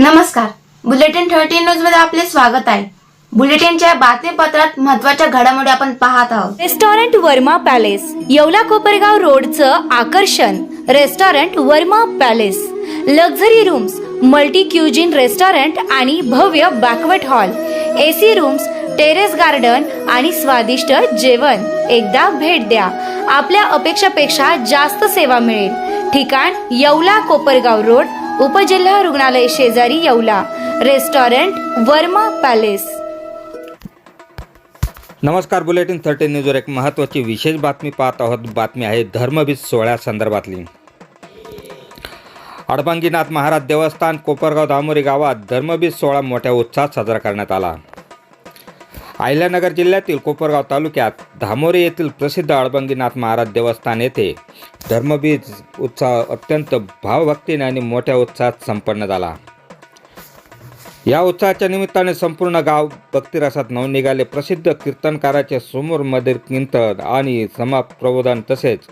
नमस्कार, bulletin 13 news मध्ये आपले स्वागत आहे। बुलेटिनच्या बातमीपत्रात महत्त्वाच्या घडामोडी आपण पाहत आहोत। रेस्टॉरंट वर्मा पॅलेस, येवला कोपरगाव रोडचं आकर्षण। Restaurant Verma palace, luxury rooms, multi cuisine restaurant आणि भव्य banquet hall, AC rooms, terrace garden आणि स्वादिष्ट जेवण। एकदा भेट द्या, आपल्या अपेक्षापेक्षा जास्त सेवा मिळेल। ठिकाण येवला कोपरगाव रोड, उपजिल्हा रुग्णालय शेजारी येवला। Restaurant Verma palace. नमस्कार, बुलेटिन 13 न्यूजवर एक महत्त्वाची विशेष बातमी पाहत आहोत। बातमी आहे धर्मबीज सोहळ्यासंदर्भातली। अडबंगीनाथ महाराज देवस्थान कोपरगाव धामोरी गावात धर्मबीज सोहळा मोठ्या उत्साहात साजरा करण्यात आला। अहिल्यानगर जिल्ह्यातील कोपरगाव तालुक्यात धामोरी येथील प्रसिद्ध अडबंगीनाथ महाराज देवस्थान येथे धर्मबीज उत्सव अत्यंत भावभक्तीने आणि मोठ्या उत्साहात संपन्न झाला। या उत्सवाच्या निमित्ताने संपूर्ण गाव भक्तिरसात नऊ निघाले। प्रसिद्ध कीर्तनकाराचे समोर मधीर कीर्तन आणि समाप्रबोधन तसेच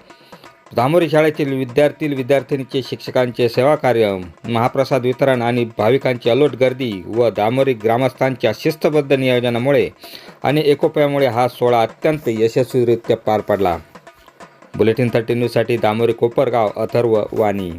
धामोरी शाळेतील विद्यार्थींचे शिक्षकांचे सेवा कार्य, महाप्रसाद वितरण आणि भाविकांची अलोट गर्दी व धामोरी ग्रामस्थांच्या शिस्तबद्ध नियोजनामुळे आणि एकोप्यामुळे हा सोहळा अत्यंत यशस्वीरित्या पार पडला। बुलेटिन 13 न्यूजसाठी धामोरी कोपरगाव अथर्व वाणी।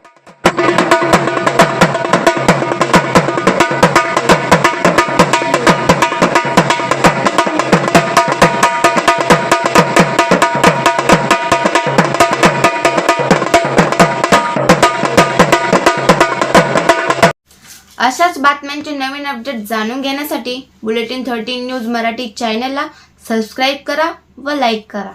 अशाच बातम्यांचे नवीन अपडेट जाणून घेण्यासाठी बुलेटिन 13 न्यूज मराठी चॅनलला सबस्क्राइब करा व लाईक करा।